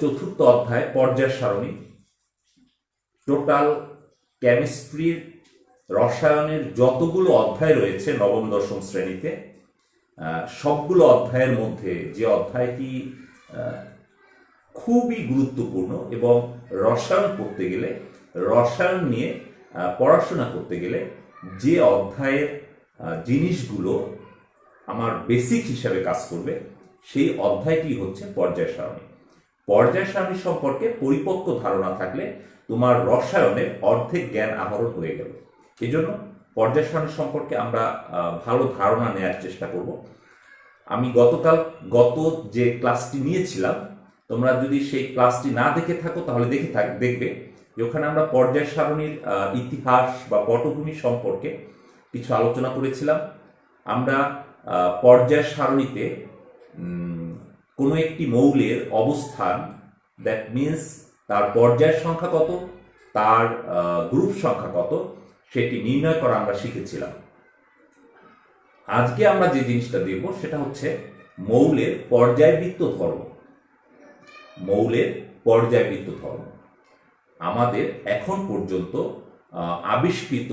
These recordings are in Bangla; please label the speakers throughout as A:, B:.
A: চতুর্থ অধ্যায় পর্যায় সারণী। টোটাল কেমিস্ট্রির রসায়নের যতগুলো অধ্যায় রয়েছে নবম দশম শ্রেণীতে, সবগুলো অধ্যায়ের মধ্যে যে অধ্যায়টি খুবই গুরুত্বপূর্ণ এবং রসায়ন পড়তে গেলে, রসায়ন নিয়ে পড়াশোনা করতে গেলে যে অধ্যায়ের জিনিসগুলো আমার বেসিক হিসাবে কাজ করবে, সেই অধ্যায়টি হচ্ছে পর্যায় সারণী। পর্যায় সারণী সম্পর্কে পরিপক্ক ধারণা থাকলে তোমার রসায়নের অর্ধেক জ্ঞান আহরণ হয়ে গেল। এই জন্য পর্যায় সারণী সম্পর্কে আমরা ভালো ধারণা নেওয়ার চেষ্টা করব। আমি গত যে ক্লাসটি নিয়েছিলাম, তোমরা যদি সেই ক্লাসটি না দেখে থাকো তাহলে দেখবে যে ওখানে আমরা পর্যায় সারণীর ইতিহাস বা পটভূমি সম্পর্কে কিছু আলোচনা করেছিলাম। আমরা পর্যায় সারণীতে কোনো একটি মৌলের অবস্থান, দ্যাট মিন্স তার পর্যায় সংখ্যা কত, তার গ্রুপ সংখ্যা কত, সেটি নির্ণয় করা আমরা শিখেছিলাম। আজকে আমরা যে জিনিসটা দেখব সেটা হচ্ছে মৌলের পর্যায়বৃত্ত ধর্ম। মৌলের পর্যায়বৃত্ত ধর্ম। আমাদের এখন পর্যন্ত আবিষ্কৃত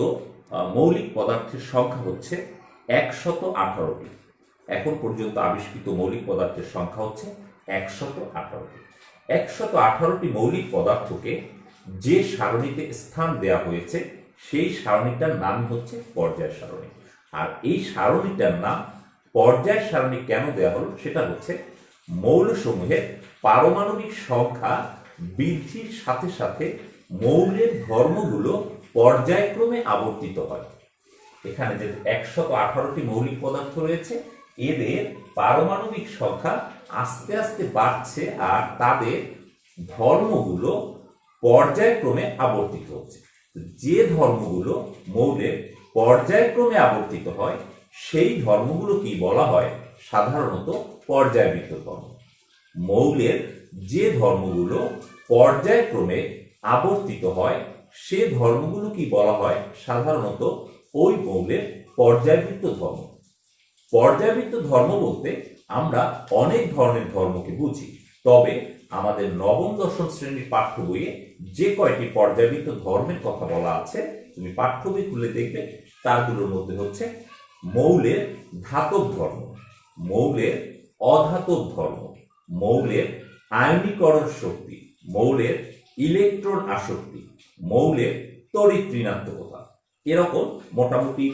A: মৌলিক পদার্থের সংখ্যা হচ্ছে 118টি। এখন পর্যন্ত আবিষ্কৃত মৌলিক পদার্থের সংখ্যা হচ্ছে 118টি। 118টি মৌলিক পদার্থকে যে সারণীতে স্থান দেওয়া হয়েছে সেই সারণীটার নাম হচ্ছে পর্যায় সারণী। আর এই সারণীটার নাম পর্যায় সারণী কেন দেওয়া হলো সেটা হচ্ছে মৌলসমূহের পারমাণবিক সংখ্যা বৃদ্ধির সাথে সাথে মৌলের ধর্মগুলো পর্যায়ক্রমে আবর্তিত হয়। এখানে যে 118টি মৌলিক পদার্থ রয়েছে, এদের পারমাণবিক সংখ্যা আস্তে আস্তে বাড়ছে আর তাদের ধর্মগুলো পর্যায়ক্রমে আবর্তিত হচ্ছে। যে ধর্মগুলো মৌলের পর্যায়ক্রমে আবর্তিত হয় সেই ধর্মগুলো কি বলা হয়? সাধারণত পর্যায়বৃত্ত ধর্ম। মৌলের যে ধর্মগুলো পর্যায়ক্রমে আবর্তিত হয় সে ধর্মগুলো কি বলা হয়? সাধারণত ওই মৌলের পর্যায়বৃত্ত ধর্ম। পর্যায়বৃত্ত ধর্ম বলতে আমরা অনেক ধরনের ধর্মকে বুঝি, তবে আমাদের নবম দশম শ্রেণীর পাঠ্য বইয়ে যে কয়টি পর্যায়বৃত্ত ধর্মের কথা বলা আছে, তুমি পাঠ্য বই খুলে দেখবে তারগুলোর মধ্যে হচ্ছে মৌলের ধাতব ধর্ম, মৌলের অধাতব ধর্ম, মৌলের আয়নীকরণ শক্তি, মৌলের ইলেকট্রন আসক্তি, মৌলের তড়িৎ ঋণাত্মকতা। এরকম মোটামুটি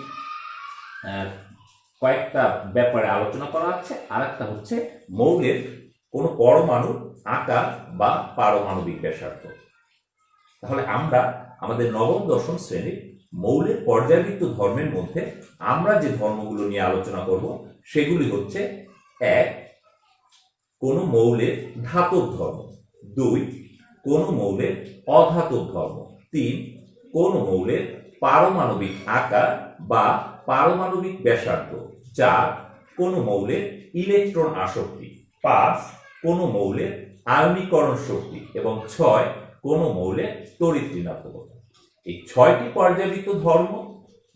A: কয়েকটা ব্যাপারে আলোচনা করা আছে। আর একটা হচ্ছে মৌলের কোনো পরমাণুর আকার বা পারমাণবিক ব্যাসার্ধ। তাহলে আমরা আমাদের নবম দশম শ্রেণীর মৌলের পর্যায়বৃত্ত ধর্মের মধ্যে আমরা যে ধর্মগুলো নিয়ে আলোচনা করব সেগুলি হচ্ছে: 1, কোন মৌলের ধাতব ধর্ম; 2, কোন মৌলের অধাতব ধর্ম; 3, কোন মৌলের পারমাণবিক আকার বা পারমাণবিক ব্যাসার্ধ; 4, কোন মৌলের ইলেকট্রন আসক্তি; 5, কোন মৌলের আয়নীকরণ শক্তি; এবং 6, কোন মৌলের তড়িৎ ঋণাত্মকতা। এই 6টি পর্যায়বৃত্ত ধর্ম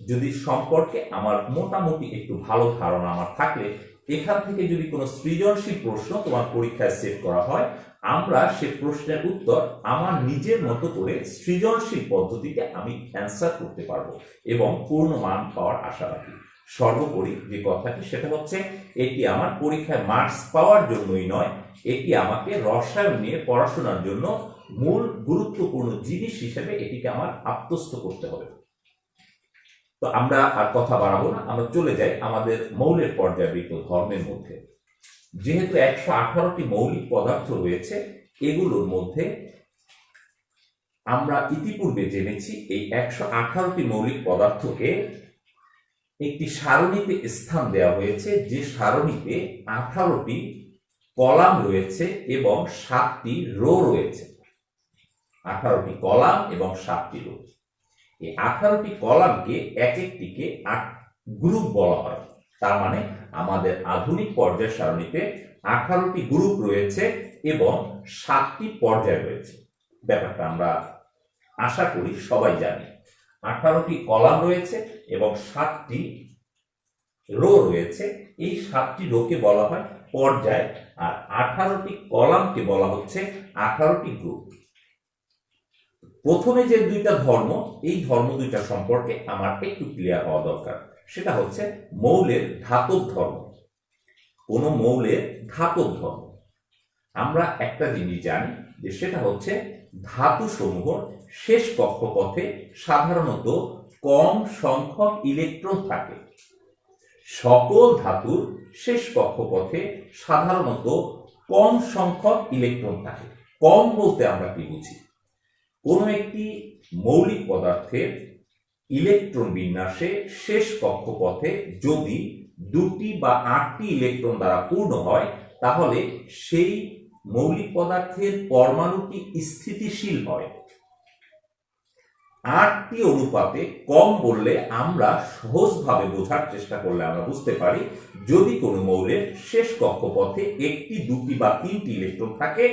A: যদি সম্পর্কে আমার মোটামুটি একটু ভালো ধারণা আমার থাকলে, এখান থেকে যদি কোনো সৃজনশীল প্রশ্ন তোমার পরীক্ষায় সেট করা হয়, আমরা সে প্রশ্নের উত্তর আমার নিজের মতো করে সৃজনশীল পদ্ধতিতে আমি অ্যান্সার করতে পারবো এবং পূর্ণ মান পাওয়ার আশা রাখি। সর্বোপরি যে কথাটি সেটা হচ্ছে, এটি আমার পরীক্ষায় মার্কস পাওয়ার জন্যই নয়, এটি আমাকে রসায়ন নিয়ে পড়াশোনার জন্য মূল গুরুত্বপূর্ণ জিনিস হিসেবে এটিকে আমার আত্মস্থ করতে হবে। তো আমরা আর কথা বাড়াবো না, আমরা চলে যাই আমাদের মৌলের পর্যায়বৃত্ত ধর্মের মধ্যে। যেহেতু 118টি মৌলিক পদার্থ রয়েছে, এগুলোর মধ্যে আমরা ইতিপূর্বে জেনেছি এই 118টি মৌলিক পদার্থকে একটি সারণীতে স্থান দেওয়া হয়েছে, যে সারণীতে 18টি কলাম রয়েছে এবং 7টি রো রয়েছে। 18টি কলাম এবং 7টি রো। এই 18টি কলামকে এক একটিকে 8 গ্রুপ বলা হয়। তার মানে আমাদের আধুনিক পর্যায় সারণীতে 18টি গ্রুপ রয়েছে এবং 7টি পর্যায় রয়েছে। ব্যাপারটা আমরা আশা করি সবাই জানি। 18টি কলাম রয়েছে এবং 7টি রো রয়েছে, এই 7টি রোকে বলা হয় পর্যায়, আর 18টি কলামকে বলা হচ্ছে 18টি গ্রুপ। প্রথমে যে দুইটা ধর্ম, এই ধর্ম দুইটা সম্পর্কে আমার একটু ক্লিয়ার হওয়া দরকার। সেটা হচ্ছে মৌলের ধাতব ধর্ম। কোন মৌলের ধাতব ধর্ম, আমরা একটা জিনিস জানি যে সেটা হচ্ছে ধাতু সমূহ শেষ কক্ষপথে সাধারণত কম সংখ্যক ইলেকট্রন থাকে। সকল ধাতুর শেষ কক্ষপথে সাধারণত কম সংখ্যক ইলেকট্রন থাকে। কম বলতে আমরা কি বুঝি? কোনো একটি মৌলিক পদার্থের ইলেকট্রন বিন্যাসে শেষ কক্ষপথে যদি 2টি বা 8টি ইলেকট্রন দ্বারা পূর্ণ হয়, তাহলে সেই মৌলিক পদার্থের পরমাণুটি স্থিতিশীল হয়। 8টি অনুপাতে কম বললে আমরা সহজভাবে বোঝার চেষ্টা করলে আমরা বুঝতে পারি, যদি কোনো মৌলের শেষ কক্ষপথে 1টি, 2টি বা 3টি ইলেকট্রন থাকে,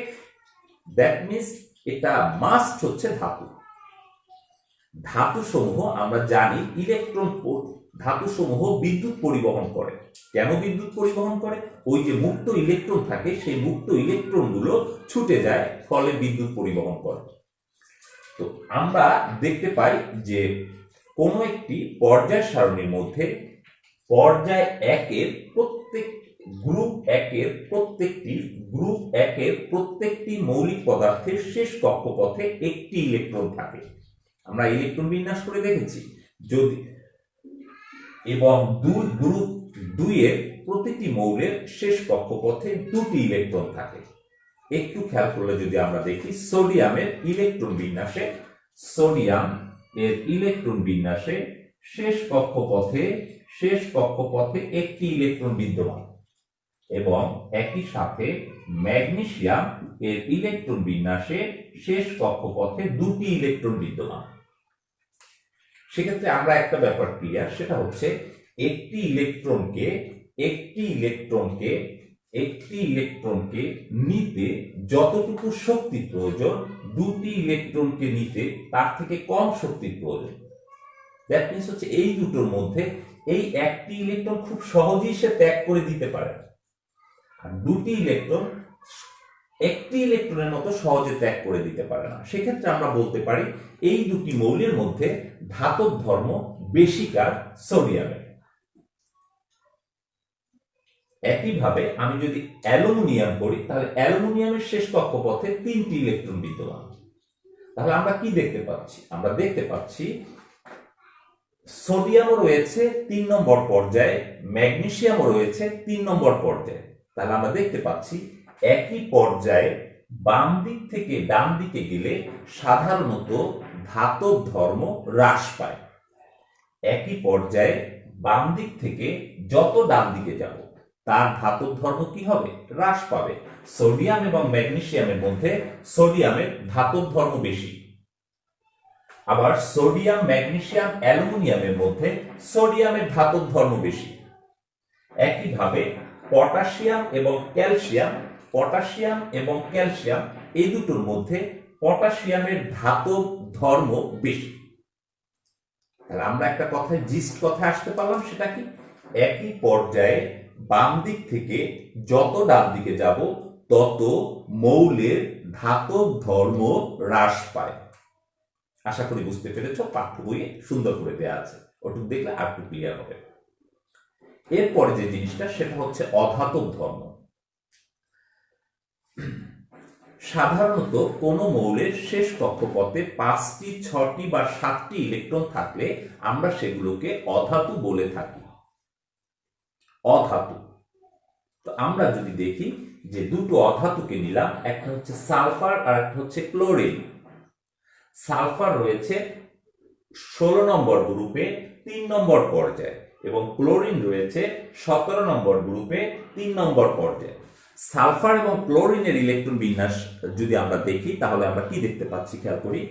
A: দ্যাট মিনস এটা মাস্ট হচ্ছে ধাতু। ধাতু সমূহ আমরা জানি ধাতু সমূহ বিদ্যুৎ পরিবহন করে। কেন বিদ্যুৎ পরিবহন করে? ওই যে মুক্ত ইলেকট্রন থাকে, সেই মুক্ত ইলেকট্রন গুলো ছুটে যায়, ফলে বিদ্যুৎ পরিবহন করে। তো আমরা দেখতে পাই যে কোন একটি পর্যায় সারণীর মধ্যে পর্যায় একের গ্রুপ একের প্রত্যেকটি মৌলিক পদার্থের শেষ কক্ষপথে 1টি ইলেকট্রন থাকে। আমরা ইলেকট্রন বিন্যাস করে দেখেছি, যদি এবং গ্রুপ 2 এর প্রতিটি মৌলের শেষ কক্ষপথে 2টি ইলেকট্রন থাকে। একটু খেয়াল করলে যদি আমরা দেখি, সোডিয়ামের ইলেকট্রন বিন্যাসে শেষ কক্ষপথে 1টি ইলেকট্রন বিদ্যমান, এবং একই সাথে ম্যাগনেসিয়াম এর ইলেকট্রন বিন্যাসে শেষ কক্ষপথে 2টি ইলেকট্রন বিদ্যমান। সেক্ষেত্রে আমরা একটা ব্যাপার ক্লিয়ার, সেটা হচ্ছে একটি ইলেকট্রনকে নিতে যতটুকু শক্তি প্রয়োজন, 2টি ইলেকট্রনকে নিতে তার থেকে কম শক্তির প্রয়োজন। দ্যাট মিনস হচ্ছে এই দুটোর মধ্যে এই একটি ইলেকট্রন খুব সহজেই সে ত্যাগ করে দিতে পারে, আর 2টি ইলেকট্রন একটি ইলেকট্রনের মতো সহজে ত্যাগ করে দিতে পারে না। সেক্ষেত্রে আমরা বলতে পারি এই দুটি মৌলের মধ্যে ধাতব ধর্ম বেশিকার সোডিয়ামের। একইভাবে আমি যদি অ্যালুমিনিয়াম করি, তাহলে অ্যালুমিনিয়ামের শেষ কক্ষপথে 3টি ইলেকট্রন বিদ্যমান। তাহলে আমরা কি দেখতে পাচ্ছি? আমরা দেখতে পাচ্ছি সোডিয়ামও রয়েছে 3 নম্বর পর্যায়ে, ম্যাগনেসিয়ামও রয়েছে 3 নম্বর পর্যায়ে। তাহলে আমরা দেখতে পাচ্ছি একই পর্যায়ে বাম দিক থেকে ডান দিকে গেলে সাধারণত ধাতব ধর্ম হ্রাস পায়। একই পর্যায়ে বাম দিক থেকে যত ডান দিকে যাব, তার ধাতব ধর্ম কি হবে? হ্রাস পাবে। সোডিয়াম এবং ম্যাগনেসিয়ামের মধ্যে সোডিয়ামের ধাতব ধর্ম বেশি, আবার সোডিয়াম, ম্যাগনেসিয়াম, অ্যালুমিনিয়ামের মধ্যে সোডিয়ামের ধাতব ধর্ম বেশি। একইভাবে পটাশিয়াম এবং ক্যালসিয়াম এই দুটোর মধ্যে পটাশিয়ামের ধাতব ধর্ম বেশি। তাহলে আমরা একটা কথায় জিস্ট কথায় আসতে পারলাম, সেটা কি? একই পর্যায়ে বাম দিক থেকে যত ডান দিকে যাব, তত মৌলের ধাতব ধর্ম হ্রাস পায়। আশা করি বুঝতে পেরেছ, পাঠ্য বইয়ে সুন্দর করে দেওয়া আছে, ওটুকু দেখলে আর একটু ক্লিয়ার হবে। এরপরে যে জিনিসটা, সেটা হচ্ছে অধাতব ধর্ম। সাধারণত কোনো মৌলের শেষ কক্ষপথে 5টি, 6টি বা 7টি ইলেকট্রন থাকলে আমরা সেগুলোকে অধাতু বলে থাকি। অধাতু। তো আমরা যদি দেখি যে দুটো অধাতুকে নিলাম, একটা হচ্ছে সালফার আর একটা হচ্ছে ক্লোরিন। সালফার রয়েছে 16 নম্বর গ্রুপে 3 নম্বর পর্যায়ে, এবং ক্লোরিন রয়েছে 17 নম্বর গ্রুপে 3 নম্বর পর্যায়ে। সালফার এবং ক্লোরিনের ইলেকট্রন বিন্যাস যদি আমরা দেখি, তাহলে আমরা কি দেখতে পাচ্ছি? খেয়াল করি,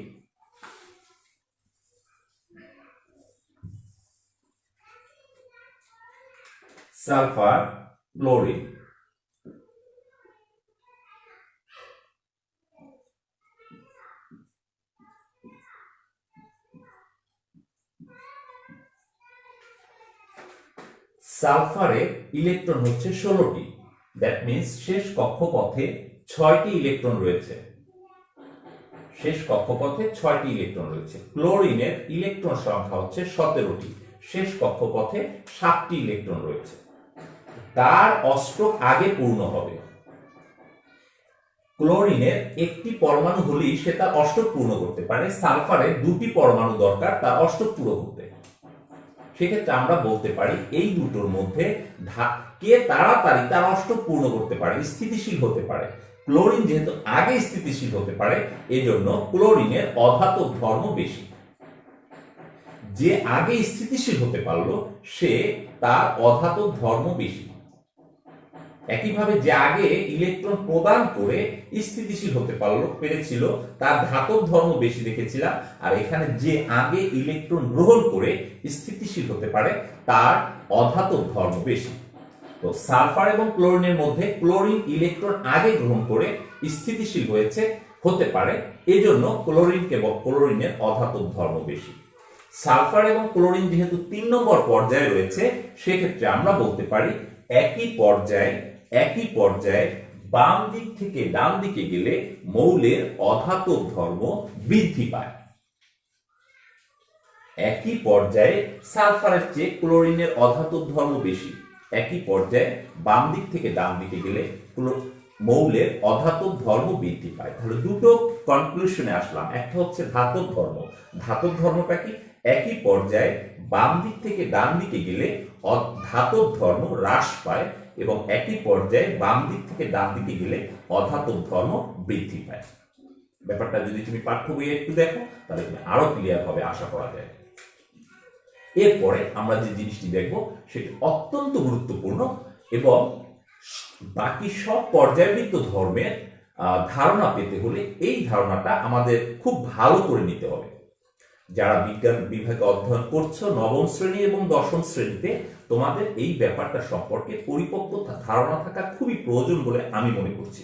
A: সালফার, ক্লোরিন, সালফারের ইলেকট্রন হচ্ছে 16টি, দ্যাট মিন্স শেষ কক্ষপথে 6টি ইলেকট্রন রয়েছে, শেষ কক্ষপথে 6টি ইলেকট্রন রয়েছে। ক্লোরিনের ইলেকট্রন সংখ্যা হচ্ছে 17টি, শেষ কক্ষপথে 7টি ইলেকট্রন রয়েছে। তার অষ্টক আগে পূর্ণ হবে। ক্লোরিনের একটি পরমাণু হলেই সে তার অষ্টক পূর্ণ করতে পারে, সালফারের 2টি পরমাণু দরকার তার অষ্টক পুরো করতে। সেক্ষেত্রে আমরা বলতে পারি এই দুটোর মধ্যে কে তাড়াতাড়ি তার অষ্টক পূর্ণ করতে পারে, স্থিতিশীল হতে পারে। ক্লোরিন যেহেতু আগে স্থিতিশীল হতে পারে, এজন্য ক্লোরিনের অধাতব ধর্ম বেশি। যে আগে স্থিতিশীল হতে পারলো সে তার অধাতব ধর্ম বেশি। একইভাবে যে আগে ইলেকট্রন প্রদান করে স্থিতিশীল হতে পেরেছিল তার ধাতব ধর্ম বেশি দেখেছিলাম, আর এখানে যে আগে ইলেকট্রন গ্রহণ করে স্থিতিশীল হতে পারে তার অধাতব ধর্ম বেশি। তো সালফার এবং ক্লোরিনের মধ্যে ক্লোরিন ইলেকট্রন আগে গ্রহণ করে স্থিতিশীল হতে পারে, এজন্য ক্লোরিনের অধাতব ধর্ম বেশি। সালফার এবং ক্লোরিন যেহেতু 3 নম্বর পর্যায়ে রয়েছে, সেক্ষেত্রে আমরা বলতে পারি একই পর্যায়ে বাম দিক থেকে ডান দিকে গেলে মৌলের অধাতব ধর্ম বৃদ্ধি পায়। একই পর্যায়ে সালফারের চেয়ে ক্লোরিনের অধাতব ধর্ম বেশি, একই পর্যায়ে বাম দিক থেকে ডান দিকে গেলে মৌলের অধাতব ধর্ম বৃদ্ধি পায়। তাহলে দুটো কনক্লুশনে আসলাম। একটা হচ্ছে ধাতব ধর্ম। ধাতব ধর্মটা কি? একই পর্যায়ে বাম দিক থেকে ডান দিকে গেলে ধাতব ধর্ম হ্রাস পায়, এবং একই পর্যায়ে বাম দিক থেকে ডান দিকে গেলে অধাতব ধর্ম বৃদ্ধি পায়। ব্যাপারটা যদি তুমি পাঠ্য বইয়ে একটু দেখো তাহলে তুমি আরো ক্লিয়ার হবে আশা করা যায়। এরপরে আমরা যে জিনিসটি দেখব সেটি অত্যন্ত গুরুত্বপূর্ণ, এবং বাকি সব পর্যায়বৃত্ত ধর্মের ধারণা পেতে হলে এই ধারণাটা আমাদের খুব ভালো করে নিতে হবে। যারা বিজ্ঞান বিভাগে অধ্যয়ন করছো নবম শ্রেণী এবং দশম শ্রেণীতে, তোমাদের এই ব্যাপারটা সম্পর্কে পরিপক্ক ধারণা থাকা খুবই প্রয়োজন বলে আমি মনে করছি।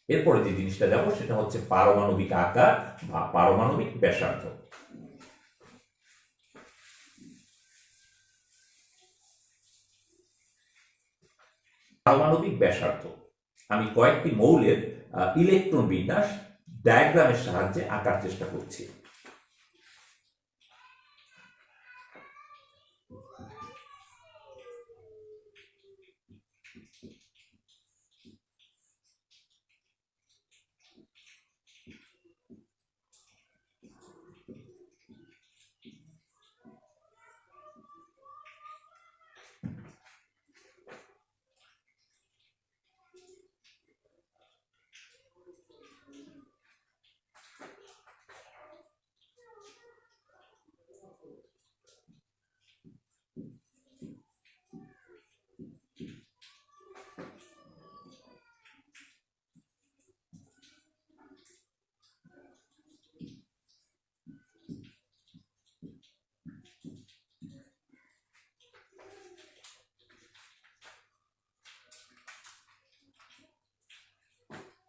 A: এরপরে যে জিনিসটা যাব সেটা হচ্ছে পারমাণবিক আকার বা পারমাণবিক ব্যাসার্ধ। পারমাণবিক ব্যাসার্ধ আমি কয়েকটি মৌলের ইলেকট্রন বিন্যাস ডায়াগ্রামের সাহায্যে আঁকার চেষ্টা করছি।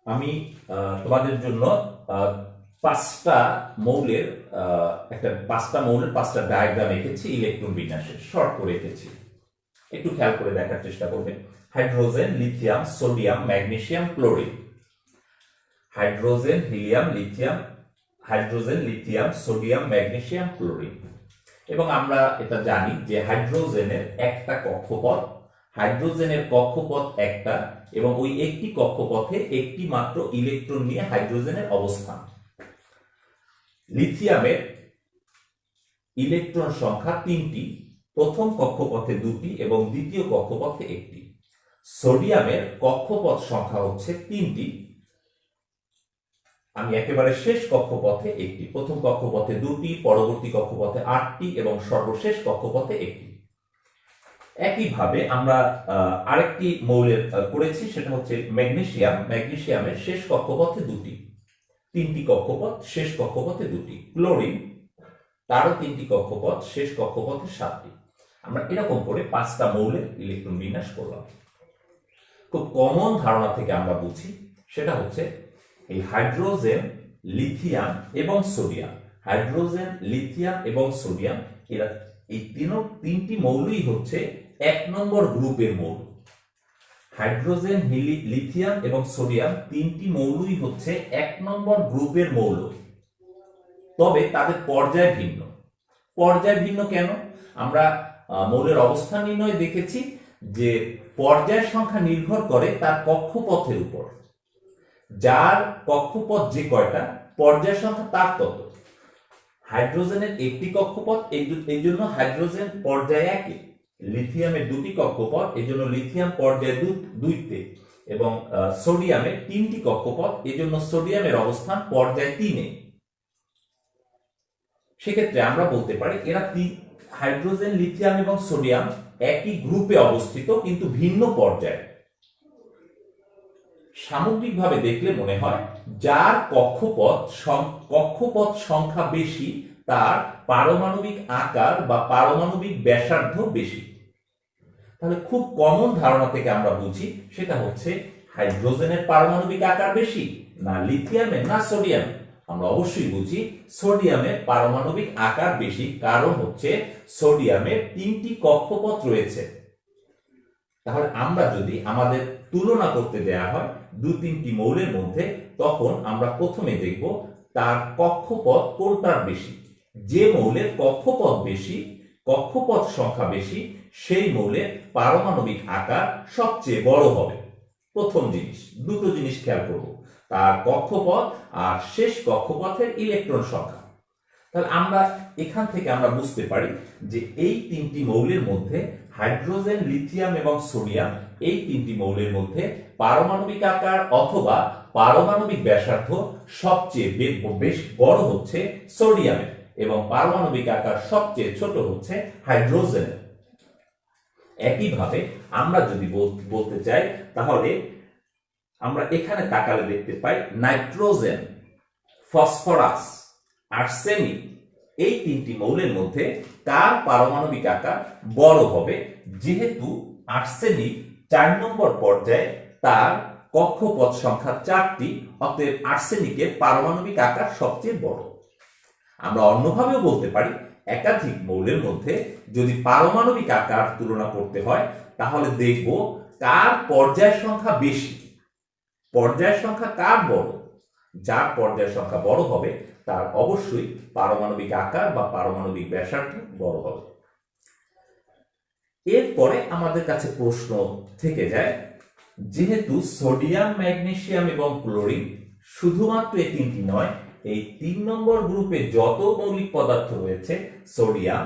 A: আমি তোমাদের জন্য পাঁচটা মৌলের পাঁচটা ডায়াগ্রাম এঁকেছি, ইলেকট্রন বিন্যাসের শর্ট করে এঁকেছি। একটু খেয়াল করে দেখার চেষ্টা করবে। Hydrogen, lithium, sodium, magnesium, chlorine. Hydrogen, lithium, sodium, magnesium, chlorine. এবং আমরা এটা জানি যে হাইড্রোজেনের কক্ষপথ একটা, এবং ওই একটি কক্ষপথে একটি মাত্র ইলেকট্রন নিয়ে হাইড্রোজেনের অবস্থান। লিথিয়ামের ইলেকট্রন সংখ্যা 3টি, প্রথম কক্ষপথে 2টি এবং দ্বিতীয় কক্ষপথে 1টি। সোডিয়ামের কক্ষপথ সংখ্যা হচ্ছে 3টি, আমি একেবারে শেষ কক্ষপথে 1টি, প্রথম কক্ষপথে 2টি, পরবর্তী কক্ষপথে 8টি এবং সর্বশেষ কক্ষপথে 1টি। একইভাবে আমরা আরেকটি মৌলের করেছি, সেটা হচ্ছে ম্যাগনেসিয়াম। ম্যাগনেসিয়ামের শেষ কক্ষপথে 2টি, 3টি কক্ষপথ, শেষ কক্ষপথে 2টি। ক্লোরিন, তারও 3টি কক্ষপথ, শেষ কক্ষপথে 7টি। আমরা এরকম করে 5টা মৌলের ইলেকট্রন বিন্যাস করলাম। খুব কমন ধারণা থেকে আমরা বুঝি, সেটা হচ্ছে এই হাইড্রোজেন, লিথিয়াম এবং সোডিয়াম, এরা এই তিনটি মৌলই হচ্ছে এক নম্বর গ্রুপের মৌল। হাইড্রোজেন, লিথিয়াম এবং সোডিয়াম তিনটি মৌলই হচ্ছে এক নম্বর গ্রুপের মৌল, তবে তাদের পর্যায় ভিন্ন। পর্যায় ভিন্ন কেন? আমরা মৌলের অবস্থান নির্ণয়ে দেখেছি যে পর্যায় সংখ্যা নির্ভর করে তার কক্ষপথের উপর। যার কক্ষপথ যে কয়টা, পর্যায় সংখ্যা তার তত। হাইড্রোজেনের একটি কক্ষপথ, এই জন্য হাইড্রোজেন পর্যায় একে। লিথিয়ামের দুটি কক্ষপথ, এই জন্য লিথিয়াম পর্যায় দুইতে। এবং সোডিয়ামের তিনটি কক্ষপথ, এই জন্য সোডিয়ামের অবস্থান পর্যায় তিনে। সেক্ষেত্রে আমরা বলতে পারি এরা হাইড্রোজেন, লিথিয়াম এবং সোডিয়াম একই গ্রুপে অবস্থিত কিন্তু ভিন্ন পর্যায়ে। সামগ্রিকভাবে দেখলে মনে হয় যার কক্ষপথ সংখ্যা বেশি তার পারমাণবিক আকার বা পারমাণবিক ব্যাসার্ধ বেশি। তাহলে খুব কমন ধারণা থেকে আমরা বুঝি সেটা হচ্ছে হাইড্রোজেনের পারমাণবিক আকার বেশি না লিথিয়ামের না সোডিয়ামের। আমরা অবশ্যই বুঝি সোডিয়ামের পারমাণবিক আকার বেশি, কারণ হচ্ছে সোডিয়ামের তিনটি কক্ষপথ রয়েছে। তাহলে আমরা যদি আমাদের তুলনা করতে দেয়া হয় দু তিনটি মৌলের মধ্যে, তখন আমরা প্রথমে দেখব তার কক্ষপথ কোনটার বেশি। যে মৌলের কক্ষপথ বেশি, কক্ষপথ সংখ্যা বেশি, সেই মৌলের পারমাণবিক আকার সবচেয়ে বড় হবে। প্রথম জিনিস। দুটো জিনিস খেয়াল করব, তার কক্ষপথ আর শেষ কক্ষপথের ইলেকট্রন সংখ্যা। তাহলে আমরা এখান থেকে আমরা বুঝতে পারি যে এই তিনটি মৌলের মধ্যে হাইড্রোজেন, লিথিয়াম এবং সোডিয়াম, এই তিনটি মৌলের মধ্যে পারমাণবিক আকার অথবা পারমাণবিক ব্যাসার্ধ সবচেয়ে বেশ বড় হচ্ছে সোডিয়ামের এবং পারমাণবিক আকার সবচেয়ে ছোট হচ্ছে হাইড্রোজেনের। একইভাবে আমরা যদি বলতে চাই, তাহলে আমরা এখানে তাকালে দেখতে পাই নাইট্রোজেন, ফসফরাস, আর্সেনিক, এই তিনটি মৌলের মধ্যে কার পারমাণবিক আকার বড় হবে। যেহেতু আর্সেনিক 4 নম্বর পর্যায়ে, তার কক্ষপথ সংখ্যা 4টি, অতএব আর্সেনিকের পারমাণবিক আকার সবচেয়ে বড়। আমরা অন্যভাবেও বলতে পারি একাধিক মৌলের মধ্যে যদি পারমাণবিক আকার তুলনা করতে হয়, তাহলে দেখব কার পর্যায় সংখ্যা বেশি। পর্যায় সংখ্যা কার বড়, যার পর্যায় সংখ্যা বড় হবে তার অবশ্যই পারমাণবিক আকার বা পারমাণবিক ব্যাসার্ধ বড় হবে। এরপরে আমাদের কাছে প্রশ্ন থেকে যায়, যেহেতু সোডিয়াম, ম্যাগনেসিয়াম এবং ক্লোরিন শুধুমাত্র এই তিনটি নয়, এই 3 নম্বর গ্রুপে যত মৌলিক পদার্থ রয়েছে, সোডিয়াম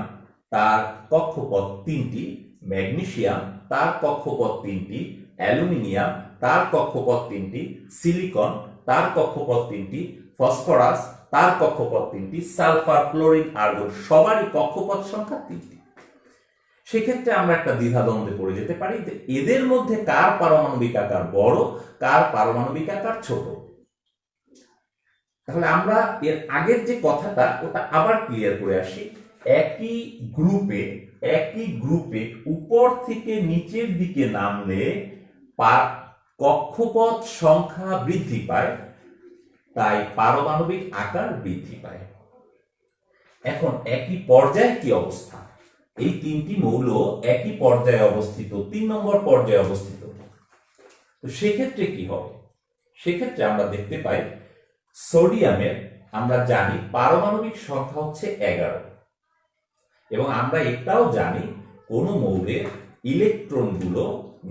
A: তার কক্ষপথ 3টি, ম্যাগনেসিয়াম তার কক্ষপথ 3টি, অ্যালুমিনিয়াম তার কক্ষপথ 3টি, সিলিকন তার কক্ষপথ 3টি, ফসফরাস তার কক্ষপথ 3টি, সালফার, ক্লোরিন, আর্গন সবারই কক্ষপথ সংখ্যা 3টি। সেক্ষেত্রে আমরা একটা দ্বিধাদ্বন্দ্বে পড়ে যেতে পারি যে এদের মধ্যে কার পারমাণবিক আকার বড়, কার পারমাণবিক আকার ছোট। তাহলে আমরা এর আগের যে কথাটা ওটা আবার ক্লিয়ার করে আসি। একই গ্রুপে উপর থেকে নিচের দিকে নামলে কক্ষপথ সংখ্যা বৃদ্ধি পায়, তাই পারমাণবিক আকার বৃদ্ধি পায়। এখন একই পর্যায়ে কি অবস্থা? এই তিনটি মৌল একই পর্যায়ে অবস্থিত, 3 নম্বর পর্যায়ে অবস্থিত। তো সেক্ষেত্রে কি হবে? সেক্ষেত্রে আমরা দেখতে পাই সোডিয়ামের আমরা জানি পারমাণবিক সংখ্যা হচ্ছে 11 এবং আমরা এটাও জানি কোন মৌলের ইলেকট্রনগুলো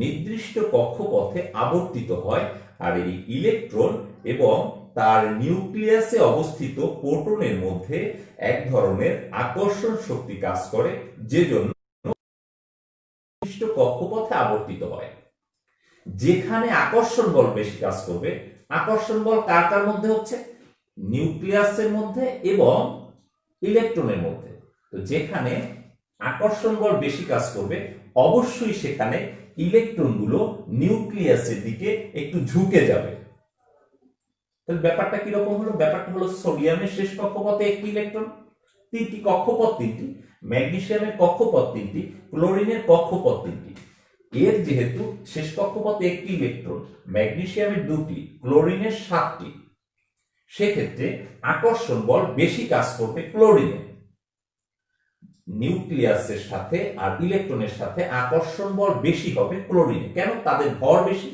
A: নির্দিষ্ট কক্ষপথে আবর্তিত হয়, আর এই ইলেকট্রন এবং তার নিউক্লিয়াসে অবস্থিত প্রোটনের মধ্যে এক ধরনের আকর্ষণ শক্তি কাজ করে, যে জন্য নির্দিষ্ট কক্ষপথে আবর্তিত হয়। যেখানে আকর্ষণ বল বেশি কাজ করবে, আকর্ষণ বল কার কার মধ্যে হচ্ছে? নিউক্লিয়াসের মধ্যে এবং ইলেকট্রনের মধ্যে। তো যেখানে আকর্ষণ বল বেশি কাজ করবে, অবশ্যই সেখানে ইলেকট্রনগুলো নিউক্লিয়াসের দিকে একটু ঝুঁকে যাবে। তাহলে ব্যাপারটা কিরকম হলো? ব্যাপারটা হলো সোডিয়ামের শেষ কক্ষপথে একটি ইলেকট্রন, 3টি কক্ষপথ 3টি, ম্যাগনেসিয়ামের কক্ষপথ 3টি, ক্লোরিনের কক্ষপথ 3টি। এর যেহেতু শেষ কক্ষপথে একটি ইলেকট্রন, ম্যাগনেসিয়ামের 2টি, ক্লোরিনের 7টি, সেক্ষেত্রে আকর্ষণ বল বেশি কাজ করবে ক্লোরিনে। নিউক্লিয়াসের সাথে আর ইলেকট্রনের সাথে আকর্ষণ বল বেশি হবে ক্লোরিনে। কেন? তাদের ভর বেশি।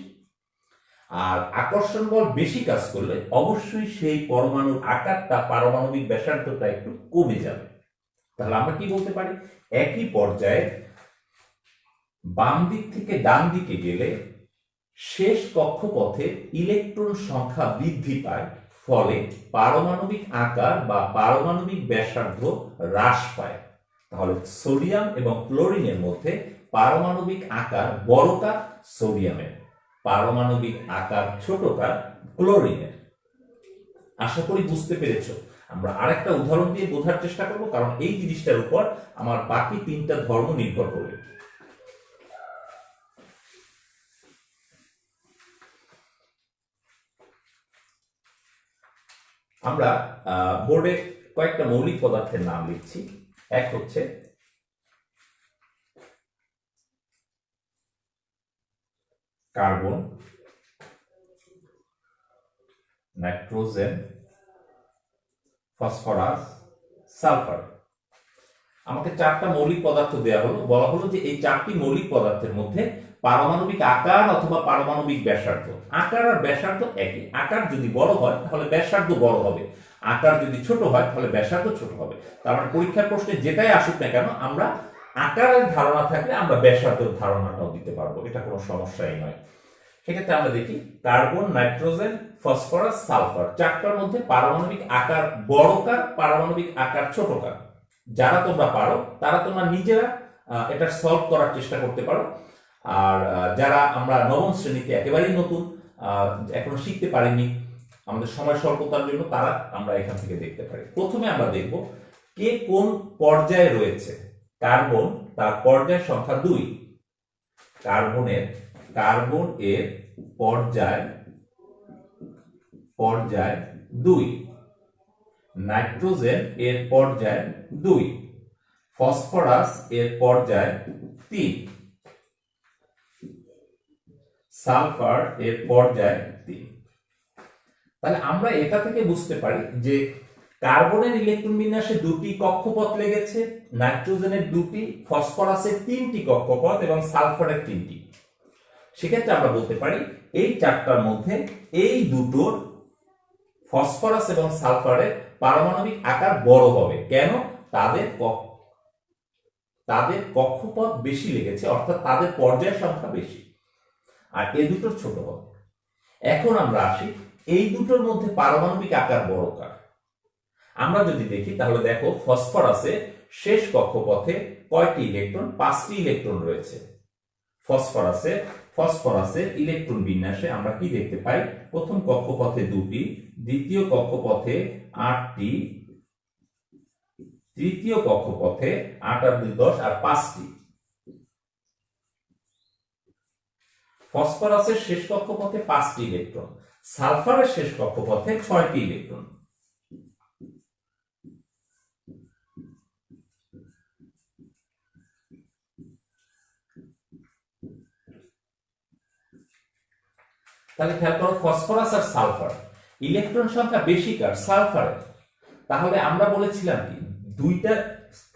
A: আর আকর্ষণ বল বেশি কাজ করলে অবশ্যই সেই পরমাণুর আকারটা, পারমাণবিক ব্যাসার্ধটা একটু কমে যাবে। তাহলে আমরা কি বলতে পারি? একই পর্যায়ে বাম দিক থেকে ডান দিকে গেলে শেষ কক্ষপথে ইলেকট্রন সংখ্যা বৃদ্ধি পায়, ফলে পারমাণবিক আকার বা পারমাণবিক ব্যাসার্ধ হ্রাস পায়। তাহলে সোডিয়াম এবং ক্লোরিনের মধ্যে পারমাণবিক আকার বড়কার সোডিয়ামের, পারমাণবিক আকার ছোটকার ক্লোরিনের। আশা করি বুঝতে পেরেছো। আমরা আরেকটা উদাহরণ দিয়ে বোঝার চেষ্টা করব, কারণ এই জিনিসটার উপর আমার বাকি তিনটা ধর্ম নির্ভর করবে। আমরা বোর্ডে কয়েকটা মৌলিক পদার্থের নাম লিখছি। এক হচ্ছে কার্বন, নাইট্রোজেন, ফসফরাস, সালফার। আমাকে চারটা মৌলিক পদার্থ দেওয়া হলো, বলা হলো যে এই চারটি মৌলিক পদার্থের মধ্যে পারমাণবিক আকার অথবা পারমাণবিক ব্যাসার্ধ, আকার আর ব্যাসার্ধ একই। আকার যদি বড় হয় তাহলে ব্যাসার্ধ বড় হবে, আকার যদি ছোট হয় তাহলে ব্যাসার্ধ ছোট হবে। তার মানে পরীক্ষার প্রশ্নে যেটাই আসুক না কেন, আমরা আকারের ধারণা থাকলে আমরা ব্যাসার্ধের ধারণাটাও দিতে পারবো, এটা কোনো সমস্যাই নয়। সেক্ষেত্রে আমরা দেখি কার্বন, নাইট্রোজেন, ফসফরাস, সালফার, চারটার মধ্যে পারমাণবিক আকার বড়কার, পারমাণবিক আকার ছোটকার। যারা তোমরা পারো তারা তোমরা নিজেরা এটা সলভ করার চেষ্টা করতে পারো। আর যারা আমরা নবম শ্রেণীতে একেবারেই নতুন, এখনো শিখতে পারিনি, আমাদের সময় স্বল্পতার জন্য, তারা আমরা এখান থেকে দেখতে পারি। প্রথমে আমরা দেখব কে কোন পর্যায়ে রয়েছে। কার্বন, তার পর্যায় সংখ্যা 2। কার্বন এর পর্যায় 2, নাইট্রোজেন এর পর্যায় 2, ফসফরাস এর পর্যায় 3, সালফার এর পর্যায় 3। তাহলে আমরা এটা থেকে বুঝতে পারি যে কার্বনের ইলেকট্রন বিন্যাসে 2টি কক্ষপথ লেগেছে, নাইট্রোজেনের 2টি, ফসফরাসের 3টি কক্ষপথ এবং সালফারের 3টি। সেক্ষেত্রে আমরা বলতে পারি এই চারটার মধ্যে এই দুটোর, ফসফরাস এবং সালফারের পারমাণবিক আকার বড় হবে। কেন? তাদের কক্ষপথ বেশি লেগেছে, অর্থাৎ তাদের পর্যায় সংখ্যা বেশি, আর এই দুটোর ছোট হবে। এখন আমরা আসি এই দুটোর মধ্যে পারমাণবিক আকার বড় কার। আমরা যদি দেখি তাহলে দেখো ফসফরাসের শেষ কক্ষপথে কয়টি ইলেকট্রন? 5টি ইলেকট্রন রয়েছে। ফসফরাসের ইলেকট্রন বিন্যাসে আমরা কি দেখতে পাই? প্রথম কক্ষপথে 2টি, দ্বিতীয় কক্ষপথে 8টি, তৃতীয় কক্ষপথে 8 আর 2 10 আর 5টি। ফসফরাসের শেষ কক্ষপথে 5টি ইলেকট্রন, সালফারের শেষ কক্ষপথে 6টি ইলেকট্রন। তাহলে খেয়াল করো, ফসফরাস আর সালফার ইলেকট্রন সংখ্যা বেশি কার? সালফারের। তাহলে আমরা বলেছিলাম কি, দুইটা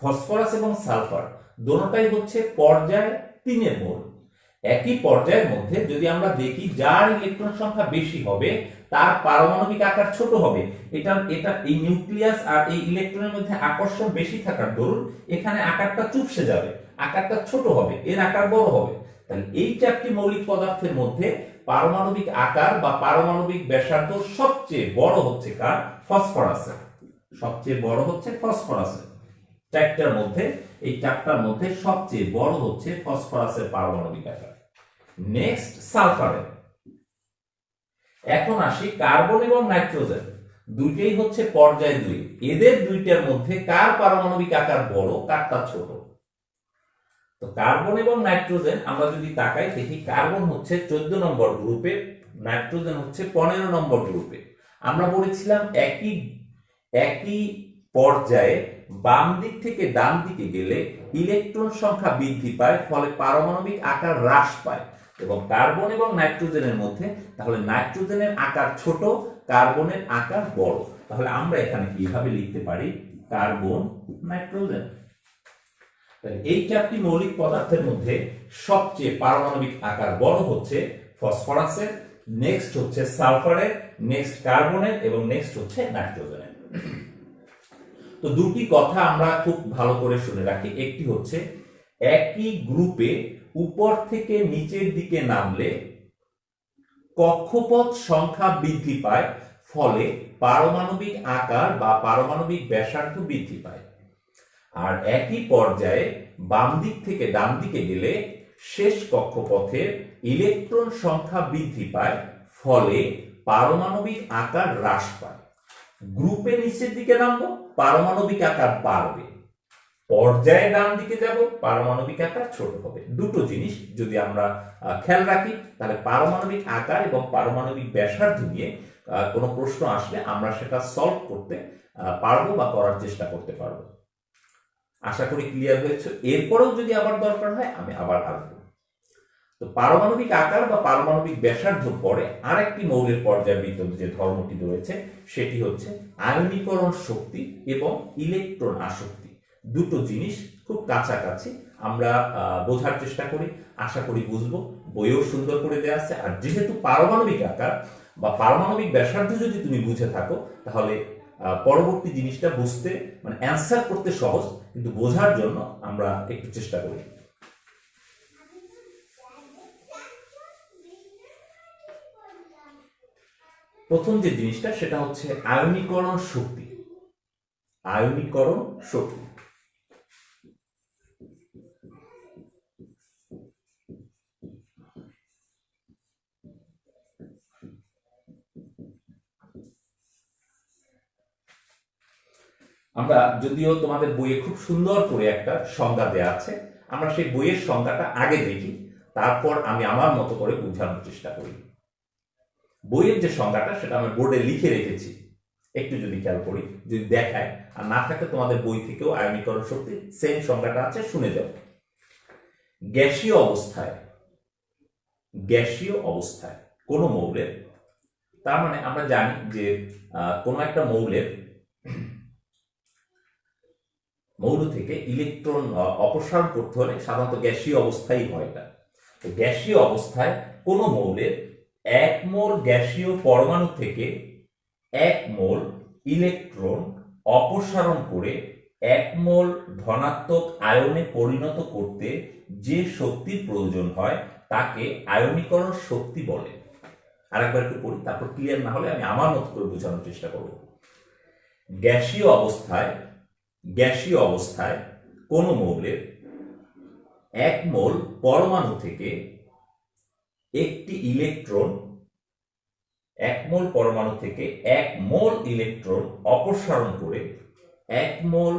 A: ফসফরাস এবং সালফার দোনোটাই হচ্ছে পর্যায় 3 এর মৌল। একই পর্যায়ের মধ্যে যদি আমরা দেখি যার ইলেকট্রন সংখ্যা বেশি হবে তার পারমাণবিক আকার ছোট হবে। এটা এই নিউক্লিয়াস আর এই ইলেকট্রনের মধ্যে আকর্ষণ বেশি থাকার দরুন এখানে আকারটা চুপসে যাবে, আকারটা ছোট হবে, এর আকার বড় হবে। তাহলে এই চারটি মৌলিক পদার্থের মধ্যে পারমাণবিক আকার বা পারমাণবিক ব্যাসার্ধ সবচেয়ে বড় হচ্ছে কার? ফসফরাসের। সবচেয়ে বড় হচ্ছে ফসফরাসের। চারটার মধ্যে, এই চারটার মধ্যে সবচেয়ে বড় হচ্ছে ফসফরাসের পারমাণবিক আকার। নেক্সট সালফারের। এখন আসি কার্বন এবং নাইট্রোজেন, দুইটাই হচ্ছে পর্যায় 2। এদের দুইটার মধ্যে কার পারমাণবিক আকার বড়, কারটা ছোট? তো কার্বন এবং নাইট্রোজেন আমরা যদি তাকাই দেখি, কার্বন হচ্ছে 14 নম্বর গ্রুপে, নাইট্রোজেন হচ্ছে 15 নম্বর গ্রুপে। আমরা বলেছিলাম একই পর্যায়ে বাম দিক থেকে ডান দিকে গেলে ইলেকট্রন সংখ্যা বৃদ্ধি পায়, ফলে পারমাণবিক আকার হ্রাস পায়। এবং কার্বন এবং নাইট্রোজেনের মধ্যে তাহলে নাইট্রোজেনের আকার ছোট, কার্বনের আকার বড়। তাহলে আমরা এখানে কিভাবে লিখতে পারি? Carbon, nitrogen. এই চারটি মৌলিক পদার্থের মধ্যে সবচেয়ে পারমাণবিক আকার বড় হচ্ছে ফসফরাসের, নেক্সট হচ্ছে সালফারের, নেক্সট কার্বনের এবং নেক্সট হচ্ছে নাইট্রোজেনের। তো দুটি কথা আমরা খুব ভালো করে শুনে রাখি। একটি হচ্ছে একই গ্রুপে উপর থেকে নিচের দিকে নামলে কক্ষপথ সংখ্যা বৃদ্ধি পায়, ফলে পারমাণবিক আকার বা পারমাণবিক ব্যাসার্ধ বৃদ্ধি পায়। আর একই পর্যায়ে বাম দিক থেকে ডান দিকে গেলে শেষ কক্ষপথের ইলেকট্রন সংখ্যা বৃদ্ধি পায়, ফলে পারমাণবিক আকার হ্রাস পায়। গ্রুপে নিচের দিকে নামবো, পারমাণবিক আকার বাড়বে, পর্যায়ে ডান দিকে যাব, পারমাণবিক আকার ছোট হবে। দুটো জিনিস যদি আমরা খেয়াল রাখি, তাহলে পারমাণবিক আকার এবং পারমাণবিক ব্যাসার্ধ নিয়ে কোনো প্রশ্ন আসলে আমরা সেটা সলভ করতে পারবো বা করার চেষ্টা করতে পারবো। আশা করি ক্লিয়ার হয়েছে। এরপরেও যদি আবার দরকার হয় আমি আবার আসবো। তো পারমাণবিক আকার বা পারমাণবিক ব্যাসার্ধ পরে আরেকটি মৌলের পর্যায়বৃত্ত যে ধর্মটি রয়েছে সেটি হচ্ছে আয়নীকরণ শক্তি এবং ইলেকট্রন আসক্তি। দুটো জিনিস খুব কাছাকাছি, আমরা বোঝার চেষ্টা করি, আশা করি বুঝবো। বইও সুন্দর করে দেওয়া আছে। আর যেহেতু পারমাণবিক আকার বা পারমাণবিক ব্যাসার্ধ যদি তুমি বুঝে থাকো, তাহলে পরবর্তী জিনিসটা বুঝতে মানে অ্যান্সার করতে সহজ, কিন্তু বোঝার জন্য আমরা একটু চেষ্টা করি। প্রথম যে জিনিসটা সেটা হচ্ছে আয়নীকরণ শক্তি। আয়নীকরণ শক্তি আমরা যদিও তোমাদের বইয়ে খুব সুন্দর করে একটা সংজ্ঞা দেয়া আছে, আমরা সেই বইয়ের সংজ্ঞাটা আগে দেখি, তারপর আমি আমার মতো করে বোঝানোর চেষ্টা করি। বইয়ের যে সংজ্ঞাটা সেটা আমি বোর্ডে লিখে রেখেছি, একটু যদি খেয়াল করি, যদি দেখায়, আর না থাকে তোমাদের বই থেকেও আয়নীকরণ শক্তি সেম সংজ্ঞাটা আছে, শুনে যাও। গ্যাসীয় অবস্থায় কোন মৌলের, তার মানে আমরা জানি যে কোনো একটা মৌল থেকে ইলেকট্রন অপসারণ করতে হলে সাধারণত গ্যাসীয় অবস্থায় হয়। এটা তো গ্যাসীয় অবস্থায় কোন মৌলের 1 মোল গ্যাসীয় পরমাণু থেকে 1 মোল ইলেকট্রন অপসারণ করে 1 মোল ধনাত্মক আয়নে পরিণত করতে যে শক্তির প্রয়োজন হয় তাকে আয়নীকরণ শক্তি বলে। আরেকবার একটু পড়ি, তারপর ক্লিয়ার না হলে আমি আমার মতো করে বোঝানোর চেষ্টা করব। গ্যাসীয় অবস্থায় কোন মৌলের 1 মোল পরমাণু থেকে একটি ইলেকট্রন 1 মোল পরমাণু থেকে 1 মোল ইলেকট্রন অপসারণ করে 1 মোল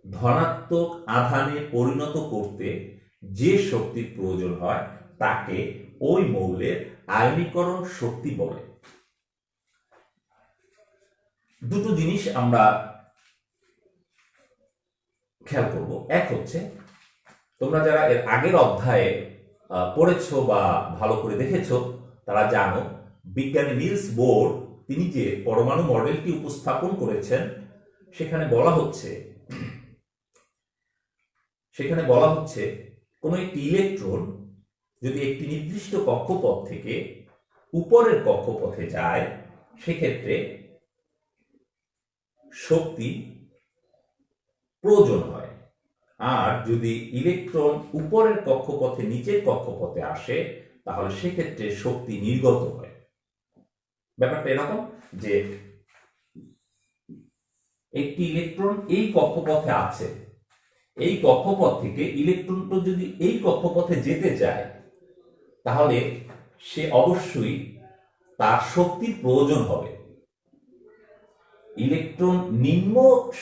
A: ধনাত্মক আধানে পরিণত করতে যে শক্তির প্রয়োজন হয় তাকে ওই মৌলের আয়নীকরণ শক্তি বলে। দুটো জিনিস আমরা খেয়াল করব। এক হচ্ছে, তোমরা যারা এর আগের অধ্যায়ে পড়েছো বা ভালো করে দেখেছো তারা জানো, বিজ্ঞানী নিলস বোর তিনি যে পরমাণু মডেলটি উপস্থাপন করেছেন সেখানে বলা হচ্ছে কোন একটি ইলেকট্রন যদি একটি নির্দিষ্ট কক্ষপথ থেকে উপরের কক্ষপথে যায় সেক্ষেত্রে শক্তি প্রয়োজন হয়, আর যদি ইলেকট্রন উপরের কক্ষপথে নিচের কক্ষপথে আসে তাহলে সেক্ষেত্রে শক্তি নির্গত হয়। ব্যাপারটা এরকম যে একটি ইলেকট্রন এই কক্ষপথে আছে, এই কক্ষপথ থেকে ইলেকট্রনটা যদি এই কক্ষপথে যেতে চায় তাহলে সে অবশ্যই তার শক্তির প্রয়োজন হবে। ইলেকট্রন নিম্ন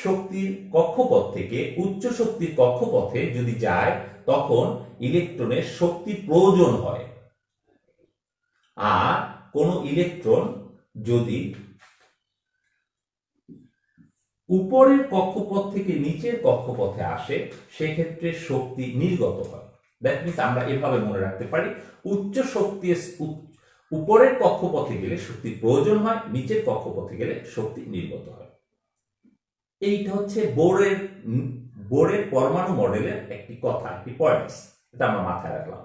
A: শক্তির কক্ষপথ থেকে উচ্চ শক্তির কক্ষপথে যদি যায় তখন ইলেকট্রনের শক্তির প্রয়োজন হয়। আর কোন ইলেকট্রন যদি উপরের কক্ষপথ থেকে নিচের কক্ষপথে আসে সেক্ষেত্রে শক্তি নির্গত হয়। দ্যাট মিন্স আমরা এভাবে মনে রাখতে পারি, উচ্চ শক্তি উপরের কক্ষপথে গেলে শক্তির প্রয়োজন হয়, নিচের কক্ষপথে গেলে শক্তি নির্গত হয়। এইটা হচ্ছে বোরের বোরের পরমাণু মডেলের একটি কথা, একটি পয়েন্টস, এটা আমরা মাথায় রাখলাম।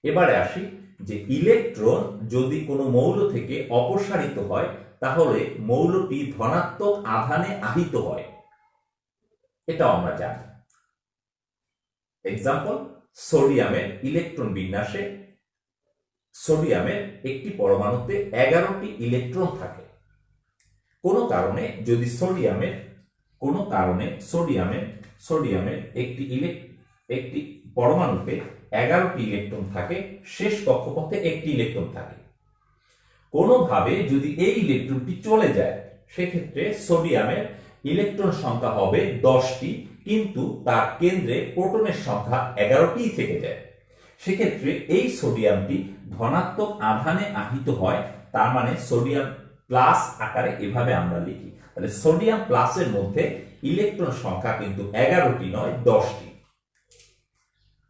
A: এবারে আসি যে ইলেকট্রন যদি কোনো মৌল থেকে অপসারিত হয় তাহলে মৌলটি ধনাত্মক আধানে আহিত হয়, এটাও আমরা জানি। এক্সাম্পল, সোডিয়ামের ইলেকট্রন বিন্যাসে সোডিয়ামের একটি পরমাণুতে 11টি ইলেকট্রন থাকে। কোনো কারণে যদি সোডিয়ামের একটি পরমাণুতে 11টি ইলেকট্রন থাকে, শেষ কক্ষপথে একটি ইলেকট্রন থাকে। কোনোভাবে যদি এই ইলেকট্রনটি চলে যায় সেক্ষেত্রে সোডিয়ামের ইলেকট্রন সংখ্যা হবে 10টি, কিন্তু তার কেন্দ্রে প্রোটনের সংখ্যা 11টিই থেকে যায়। সেক্ষেত্রে এই সোডিয়ামটি ধনাত্মক আধানে আহিত হয়, তার মানে সোডিয়াম প্লাস আকারে এভাবে আমরা লিখি। তাহলে সোডিয়াম প্লাসের মধ্যে ইলেকট্রন সংখ্যা কিন্তু 11টি নয়, 10টি।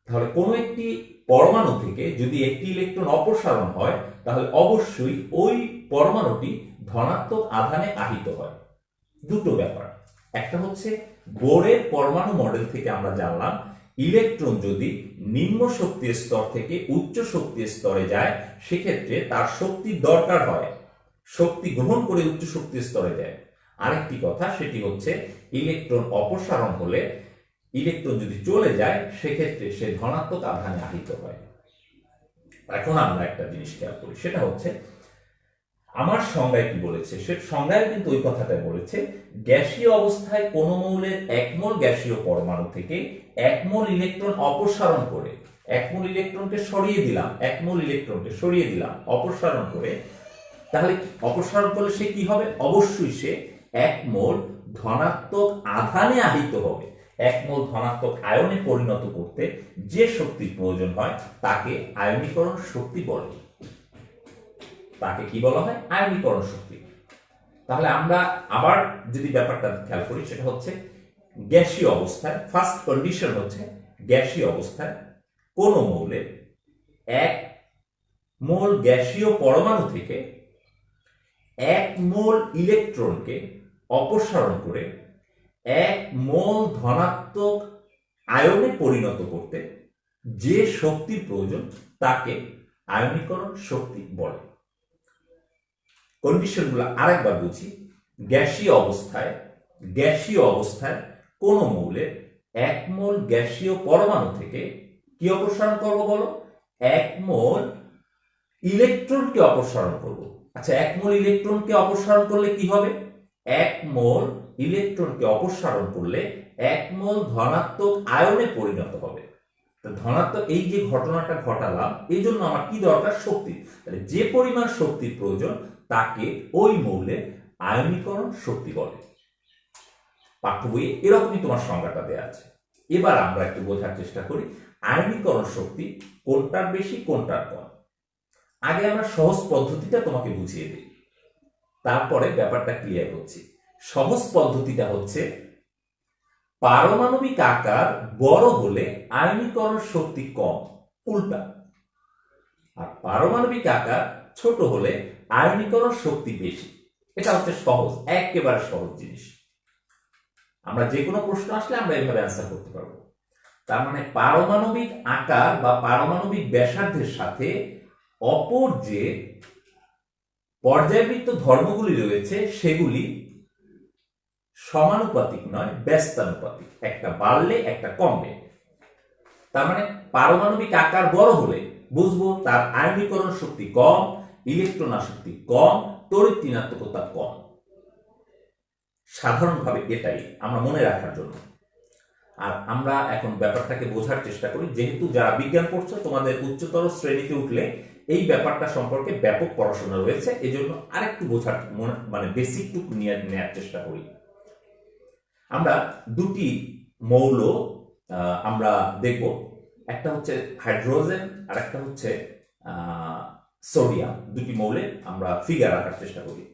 A: তাহলে কোনো একটি পরমাণু থেকে যদি একটি ইলেকট্রন অপসারণ হয় তাহলে অবশ্যই ওই পরমাণুটি ধনাত্মক আধানে আহিত হয়। দুটো ব্যাপার, একটা হচ্ছে বোরের পরমাণু মডেল থেকে আমরা জানলাম ইলেকট্রন যদি নিম্ন শক্তির স্তর থেকে উচ্চ শক্তির স্তরে যায় সেক্ষেত্রে তার শক্তির দরকার হয়, শক্তি গ্রহণ করে উচ্চ শক্তির স্তরে যায়। আরেকটি কথা সেটি হচ্ছে ইলেকট্রন অপসারণ হলে, ইলেকট্রন যদি চলে যায় সেক্ষেত্রে সে ধনাত্মক আধানে আহিত হয়। এখন আমরা একটা জিনিস খেয়াল করি, সেটা হচ্ছে আমার সংজ্ঞায় কি বলেছে, সে সংজ্ঞায় কিন্তু ওই কথাটাই বলেছে, গ্যাসীয় অবস্থায় কোন মৌলের 1 মোল গ্যাসীয় পরমাণু থেকে 1 মোল ইলেকট্রন অপসারণ করে, 1 মোল ইলেকট্রনকে সরিয়ে দিলাম অপসারণ করে, তাহলে অপসারণ করলে সে কি হবে? অবশ্যই সে 1 মোল ধনাত্মক আধানে আহিত হবে। 1 মোল ধনাত্মক আয়নে পরিণত করতে যে শক্তির প্রয়োজন হয় তাকে আয়নীকরণ শক্তি বলে। তাকে কি বলা হয়? আয়নীকরণ শক্তি। তাহলে আমরা আবার যদি ব্যাপারটা খেয়াল করি, সেটা হচ্ছে গ্যাসীয় অবস্থায় ফার্স্ট কন্ডিশন হচ্ছে গ্যাসীয় অবস্থায় কোন মৌলের 1 মোল গ্যাসীয় পরমাণু থেকে 1 মোল ইলেকট্রনকে অপসারণ করে 1 মোল ধনাত্মক আয়নে পরিণত করতে যে শক্তির প্রয়োজন তাকে আয়নীকরণ শক্তি বলে। কন্ডিশনগুলো আরেকবার বুঝি। গ্যাসীয় অবস্থায় কোন মৌলের 1 মোল গ্যাসীয় পরমাণু থেকে কি অপসারণ করব বলো? 1 মোল ইলেকট্রনকে অপসারণ করব। আচ্ছা, 1 মোল ইলেকট্রনকে অপসারণ করলে কি হবে? 1 মোল ইলেকট্রনকে অপসারণ করলে 1 মোল ধনাত্মক আয়নে পরিণত হবে। ধনাত্মক এই যে ঘটনাটা ঘটালাম, এই জন্য আমার কি দরকার? শক্তি। তাহলে যে পরিমাণ শক্তির প্রয়োজন তাকে ওই মৌলের আয়নীকরণ শক্তি বলে। পাঠ্য বইয়ে এরকমই তোমার সংজ্ঞাটা দেওয়া আছে। এবার আমরা একটু বোঝার চেষ্টা করি আয়নীকরণ শক্তি কোনটার বেশি কোনটার কম। আগে আমরা সহজ পদ্ধতিটা তোমাকে বুঝিয়ে দিই, তারপরে ব্যাপারটা ক্লিয়ার হচ্ছে। সহজ পদ্ধতিটা হচ্ছে পারমাণবিক আকার বড় হলে আয়নীকরণ শক্তি কম, উল্টা। আর পারমাণবিক আকার ছোট হলে আয়নীকরণ শক্তি বেশি। এটা হচ্ছে সহজ, একেবারে সহজ জিনিস। আমরা যে কোনো প্রশ্ন আসলে আমরা এইভাবে অ্যান্সার করতে পারবো। তার মানে পারমাণবিক আকার বা পারমাণবিক ব্যাসার্ধের সাথে অপর যে পর্যায়বৃত্ত ধর্মগুলি রয়েছে সেগুলি সমানুপাতিক নয়, ব্যস্তানুপাতিক। একটা বাড়লে একটা কমবে। তার মানে পারমাণবিক আকার বড় হলে বুঝবো তার আয়নীকরণ শক্তি কম, ইলেকট্রন আসক্তি কম, তড়িৎ ঋণাত্মকতা কম। সাধারণভাবে এটাই আমরা মনে রাখার জন্য। আর আমরা এখন ব্যাপারটাকে বোঝার চেষ্টা করি, যেহেতু যারা বিজ্ঞান পড়ছো তোমাদের উচ্চতর শ্রেণীতে উঠলে এই ব্যাপারটা সম্পর্কে ব্যাপক পড়াশোনা রয়েছে, এজন্য আরেকটু বোঝার মানে বেসিক টুকু নেওয়ার চেষ্টা করি। আমরা দুটি মৌল আমরা দেখব, একটা হচ্ছে হাইড্রোজেন আর একটা হচ্ছে সোডিয়াম। দুটি মৌলে আমরা ফিগার আঁকার চেষ্টা করি।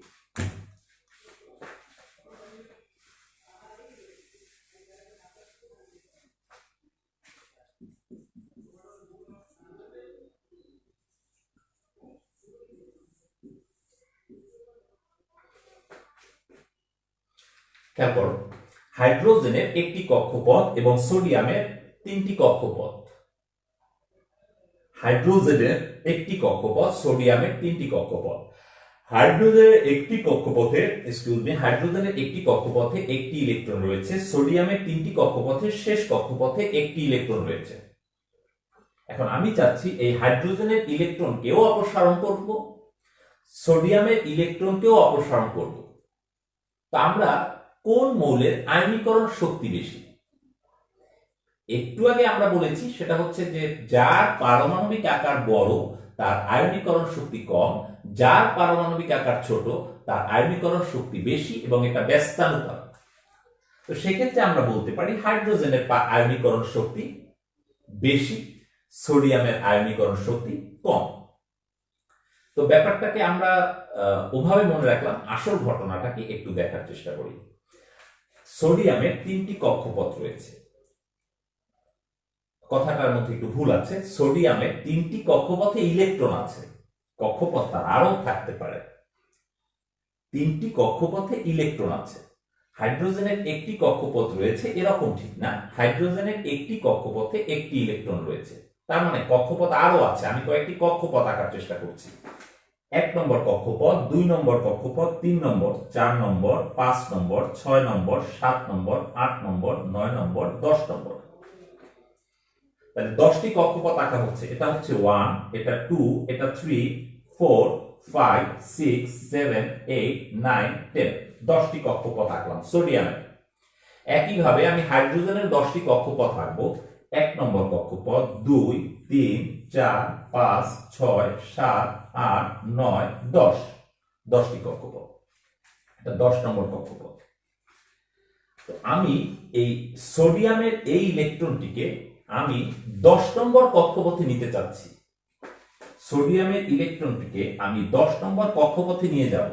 A: খেয়াল করো, হাইড্রোজেনের একটি কক্ষপথ এবং সোডিয়ামের 3টি কক্ষপথ। হাইড্রোজেনের একটি কক্ষপথ, সোডিয়ামের 3টি কক্ষপথ। হাইড্রোজেনের একটি কক্ষপথে হাইড্রোজেনের একটি কক্ষপথে একটি ইলেকট্রন রয়েছে, সোডিয়ামের 3টি কক্ষপথে শেষ কক্ষপথে একটি ইলেকট্রন রয়েছে। এখন আমি চাচ্ছি এই হাইড্রোজেনের ইলেকট্রনকেও অপসারণ করব, সোডিয়ামের ইলেকট্রনকেও অপসারণ করব। তো আমরা কোন মৌলের আয়নীকরণ শক্তি বেশি? একটু আগে আমরা বলেছি সেটা হচ্ছে যে যার পারমাণবিক আকার বড় তার আয়নীকরণ শক্তি কম, যার পারমাণবিক আকার ছোট তার আয়নীকরণ শক্তি বেশি, এবং এটা ব্যস্তানুপাত। তো সেক্ষেত্রে আমরা বলতে পারি হাইড্রোজেনের আয়নীকরণ শক্তি বেশি, সোডিয়ামের আয়নীকরণ শক্তি কম। তো ব্যাপারটাকে আমরা ওভাবে মনে রাখলাম। আসল ঘটনাটাকে একটু দেখার চেষ্টা করি। সোডিয়ামের 3টি কক্ষপথ রয়েছে, কথাটার মধ্যে একটু ভুল আছে। সোডিয়ামের 3টি কক্ষপথে ইলেকট্রন আছে, কক্ষপথ তার আরো থাকতে পারে। 3টি কক্ষপথে ইলেকট্রন আছে। হাইড্রোজেনের একটি কক্ষপথ রয়েছে এরকম ঠিক না, হাইড্রোজেনের একটি কক্ষপথে একটি ইলেকট্রন রয়েছে। তার মানে কক্ষপথ আরো আছে। আমি কয়েকটি কক্ষপথ আঁকার চেষ্টা করছি। 1 নম্বর কক্ষপথ, 2 নম্বর কক্ষপথ, 3 নম্বর, 4 নম্বর, 5 নম্বর, 6 নম্বর, 7 নম্বর, 8 নম্বর, 9 নম্বর, 10 নম্বর। তাহলে 10টি কক্ষপথ আঁকা হচ্ছে। এটা হচ্ছে 1, এটা 2, এটা 3, 4, 5, 6, 7, 8, 9, 10। 10টি কক্ষপথ আঁকলাম সোডিয়ামের। একইভাবে আমি হাইড্রোজেনের 10টি কক্ষপথ আঁকবো। 1 নম্বর কক্ষপথ, 2, 3, 4, 5, 6, 7, 8, 9, 10। 10টি কক্ষপথ। এটা 10 নম্বর কক্ষপথ। তো আমি এই সোডিয়ামের এই ইলেকট্রনটিকে আমি 10 নম্বর কক্ষপথে নিতে চাচ্ছি। সোডিয়ামের ইলেকট্রনটিকে আমি 10 নম্বর কক্ষপথে নিয়ে যাব,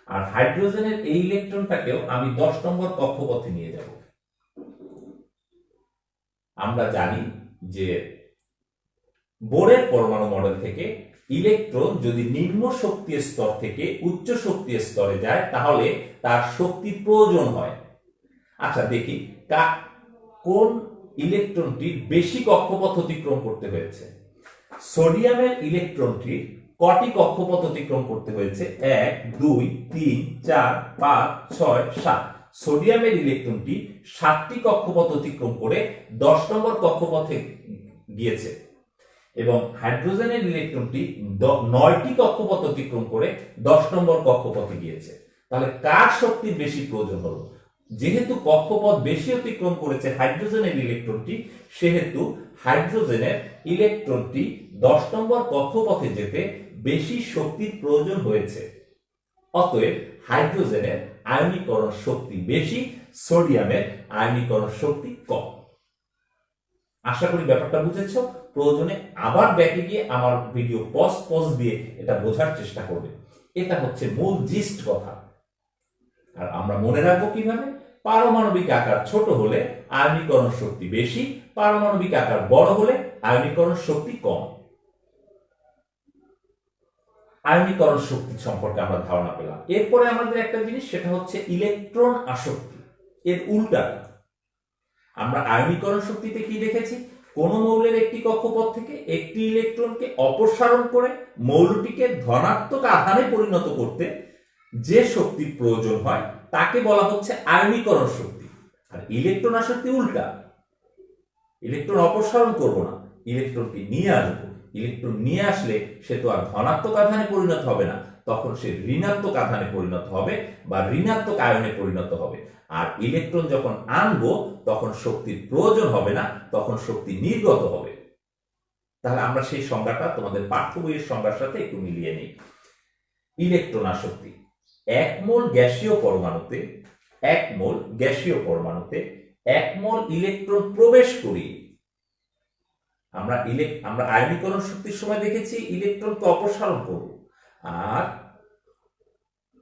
A: আর হাইড্রোজেনের এই ইলেকট্রনটাকেও আমি 10 নম্বর কক্ষপথে নিয়ে যাব। আমরা জানি যে বোরের পরমাণু মডেল থেকে ইলেকট্রন যদি নিম্ন শক্তির স্তর থেকে উচ্চ শক্তির স্তরে যায় তাহলে তার শক্তির প্রয়োজন হয়। আচ্ছা দেখি কোন ইলেকট্রনটির বেশি কক্ষপথ অতিক্রম করতে হয়েছে। সোডিয়ামের ইলেকট্রনটির কটি কক্ষপথ অতিক্রম করতে হয়েছে? 1, 2, 3, 4, 5, 6, 7। সোডিয়ামের ইলেকট্রনটি 7টি কক্ষপথ অতিক্রম করে 10 নম্বর কক্ষপথে গিয়েছে, এবং হাইড্রোজেনের ইলেকট্রনটি 9টি কক্ষপথ অতিক্রম করে 10 নম্বর কক্ষপথে গিয়েছে। তাহলে কার শক্তির বেশি প্রয়োজন হলো? যেহেতু কক্ষপথ বেশি অতিক্রম করেছে হাইড্রোজেনের ইলেকট্রনটি, সেহেতু হাইড্রোজেনের ইলেকট্রনটি 10 নম্বর কক্ষপথে যেতে বেশি শক্তির প্রয়োজন হয়েছে। অতএব হাইড্রোজেনের আয়নীকরণ শক্তি বেশি, সোডিয়ামের আয়নীকরণ শক্তি কম। আশা করি ব্যাপারটা বুঝেছো। প্রয়োজনে আবার ব্যাকে গিয়ে আমার ভিডিও পজ দিয়ে এটা বোঝার চেষ্টা করবে। এটা হচ্ছে মূল জিস্ট কথা। আর আমরা মনে রাখবো কিভাবে? পারমাণবিক আকার ছোট হলে আয়নীকরণ শক্তি বেশি, পারমাণবিক আকার বড় হলে আয়নীকরণ শক্তি কম। আয়নীকরণ শক্তি সম্পর্কে আমরা ধারণা পেলাম। এরপরে আমাদের একটা জিনিস, সেটা হচ্ছে ইলেকট্রন আসক্তি। এর উল্টাটা আমরা আয়নীকরণ শক্তিতে কি দেখেছি? কোন মৌলের একটি কক্ষপথ থেকে একটি ইলেকট্রনকে অপসারণ করে মৌলটিকে ধনাত্মক আধানে পরিণত করতে যে শক্তির প্রয়োজন হয় তাকে বলা হচ্ছে আয়নীকরণ শক্তি। আর ইলেকট্রন আসক্তি উল্টা। ইলেকট্রন অপসারণ করব না, ইলেকট্রনকে নিয়ে আসবো। ইলেকট্রন নিয়ে আসলে সে তো আর ধনাত্মক আধানে পরিণত হবে না, তখন সে ঋণাত্মক আধানে পরিণত হবে বা ঋণাত্মক আয়নে পরিণত হবে। আর ইলেকট্রন যখন আনবো তখন শক্তির প্রয়োজন হবে না, তখন শক্তি নির্গত হবে। তাহলে আমরা সেই সংজ্ঞাটা তোমাদের পাঠ্য বইয়ের সংজ্ঞার সাথে একটু মিলিয়ে নিই। ইলেকট্রন আসক্তি: 1 মোল গ্যাসীয় পরমাণুতে 1 মোল ইলেকট্রন প্রবেশ করিয়ে আমরা আয়নীকরণ শক্তির সময় দেখেছি ইলেকট্রনকে অপসারণ করব, আর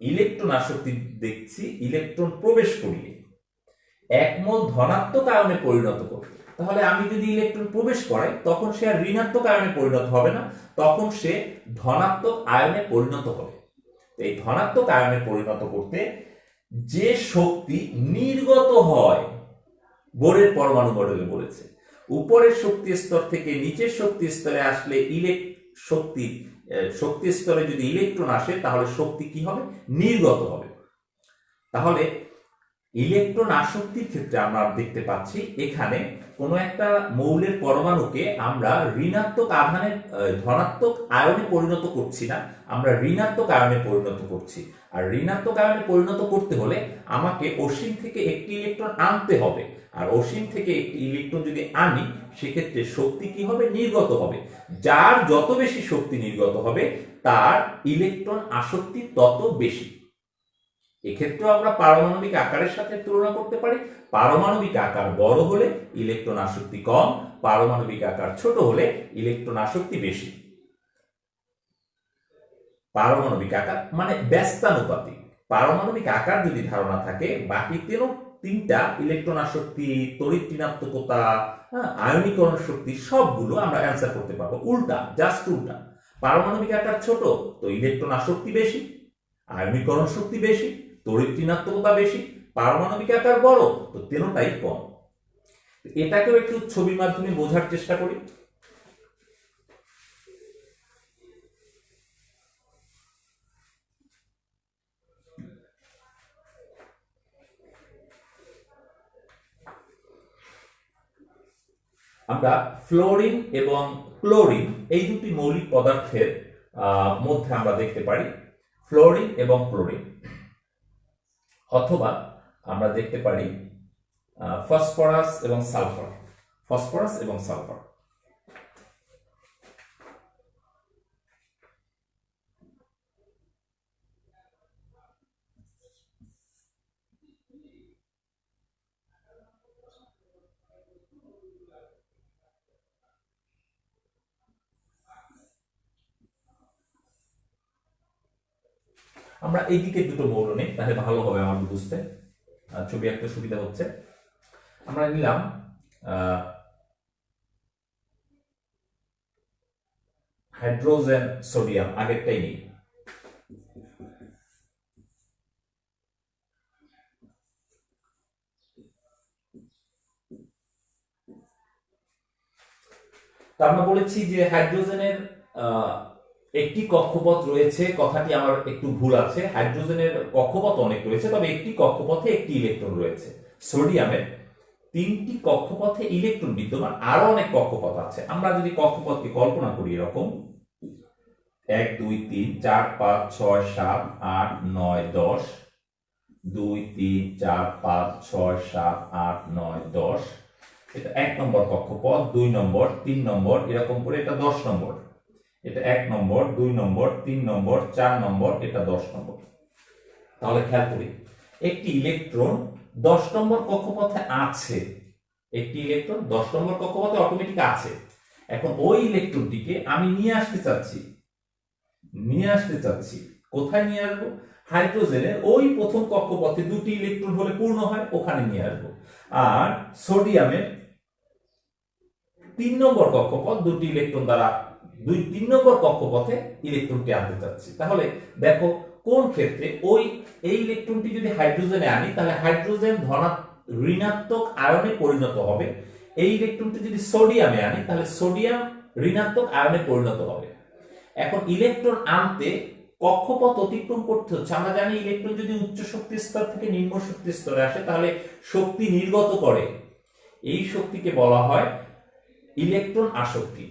A: ইলেকট্রন আসক্তি দেখছি ইলেকট্রন প্রবেশ করিয়ে 1 মোল ধনাত্মক আয়নে পরিণত করবে। তাহলে আমি যদি ইলেকট্রন প্রবেশ করাই তখন সে আর ঋণাত্মক আয়নে পরিণত হবে না, তখন সে ধনাত্মক আয়নে পরিণত হবে। এই ধনাত্মক আয়নে পরিণত করতে যে শক্তি নির্গত হয়, বোরের পরমাণু মডেলে বলেছে উপরের শক্তি স্তর থেকে নিচের শক্তি স্তরে আসলে শক্তি স্তরে যদি ইলেকট্রন আসে তাহলে শক্তি কি হবে? নির্গত হবে। তাহলে ইলেকট্রন আসক্তির ক্ষেত্রে আমরা দেখতে পাচ্ছি এখানে কোনো একটা মৌলের পরমাণুকে আমরা ঋণাত্মক আধানে ধনাত্মক আয়নে পরিণত করছি না, আমরা ঋণাত্মক আয়নে পরিণত করছি। আর ঋণাত্মক আয়নে পরিণত করতে হলে আমাকে অসীম থেকে একটি ইলেকট্রন আনতে হবে, আর অসীম থেকে একটি ইলেকট্রন যদি আনি সেক্ষেত্রে শক্তি কি হবে? নির্গত হবে। যার যত বেশি শক্তি নির্গত হবে তার ইলেকট্রন আসক্তি তত বেশি। এক্ষেত্রেও আমরা পারমাণবিক আকারের সাথে তুলনা করতে পারি। পারমাণবিক আকার বড় হলে ইলেকট্রন আসক্তি কম, পারমাণবিক আকার ছোট হলে ইলেকট্রন আসক্তি বেশি। পারমাণবিক আকার মানে ব্যস্তানুপাতিক। পারমাণবিক আকার যদি ধারণা থাকে, বাকি তিনটা ইলেকট্রন আসক্তি, তড়িৎ ঋণাত্মকতা, আয়নীকরণ শক্তি সবগুলো আমরা অ্যান্সার করতে পারবো। উল্টা, জাস্ট উল্টা। পারমাণবিক আকার ছোট তো ইলেকট্রন আসক্তি বেশি, আয়নীকরণ শক্তি বেশি, তড়িৎ ঋণাত্মকতা বেশি। পারমাণবিক আকার বড় তো তিনটাই কম। এটাকেও একটু ছবির মাধ্যমে বোঝার চেষ্টা করি। আমরা ফ্লোরিন এবং ক্লোরিন এই দুটি মৌলিক পদার্থের মধ্যে আমরা দেখতে পারি ফ্লোরিন এবং ক্লোরিন, অথবা আমরা দেখতে পারি ফসফরাস এবং সালফার। ফসফরাস এবং সালফার। আমরা এইদিকে দুটো মৌল নেই, তাহলে ভালো হবে আমাদের বুঝতে, ছবি আঁকতে সুবিধা হচ্ছে। আমরা নিলাম হাইড্রোজেন, সোডিয়াম, আগেরটাই নেই। তা আমরা বলেছি যে হাইড্রোজেনের একটি কক্ষপথ রয়েছে, কথাটি আমার একটু ভুল আছে। হাইড্রোজেনের কক্ষপথ অনেক রয়েছে, তবে একটি কক্ষপথে একটি ইলেকট্রন রয়েছে। সোডিয়ামের তিনটি কক্ষপথে ইলেকট্রন বিদ্যমান, আরো অনেক কক্ষপথ আছে। আমরা যদি কক্ষপথকে কল্পনা করি এরকম 1 2 3 4 5 6 7 8 9 10, 2 3 4 5 6 7 8 9 10, এটা 1 নম্বর কক্ষপথ, 2 নম্বর, 3 নম্বর, এরকম করে এটা 10 নম্বর। এটা 1 নম্বর, 2 নম্বর, 3 নম্বর, 4 নম্বর, এটা 10 নম্বর। তাহলে খেয়াল করি, একটি ইলেকট্রন 10 নম্বর কক্ষপথে আছে, একটি ইলেকট্রন 10 নম্বর কক্ষপথে অটোমেটিক আছে। এখন ওই ইলেকট্রনটিকে আমি নিয়ে আসতে চাচ্ছি। কোথায় নিয়ে আসবো? হাইড্রোজেনের ওই প্রথম কক্ষপথে দুটি ইলেকট্রন হলে পূর্ণ হয়, ওখানে নিয়ে আসবো। আর সোডিয়ামের 3 নম্বর কক্ষপথ, দুটি ইলেকট্রন দ্বারা 3 নম্বর কক্ষপথে ইলেকট্রনটি আনতে চাচ্ছি। তাহলে দেখো কোন ক্ষেত্রে এই ইলেকট্রনটি যদি হাইড্রোজেনে আনি তাহলে হাইড্রোজেন ঋণাত্মক আয়নে পরিণত হবে। এই ইলেকট্রনটি যদি সোডিয়ামে আনি তাহলে সোডিয়াম ঋণাত্মক আয়নে পরিণত হবে। এখন ইলেকট্রন আনতে কক্ষপথ অতিক্রম করতে হচ্ছে। আমরা জানি ইলেকট্রন যদি উচ্চ শক্তি স্তর থেকে নিম্ন শক্তি স্তরে আসে তাহলে শক্তি নির্গত করে, এই শক্তিকে বলা হয় ইলেকট্রন আসক্তি।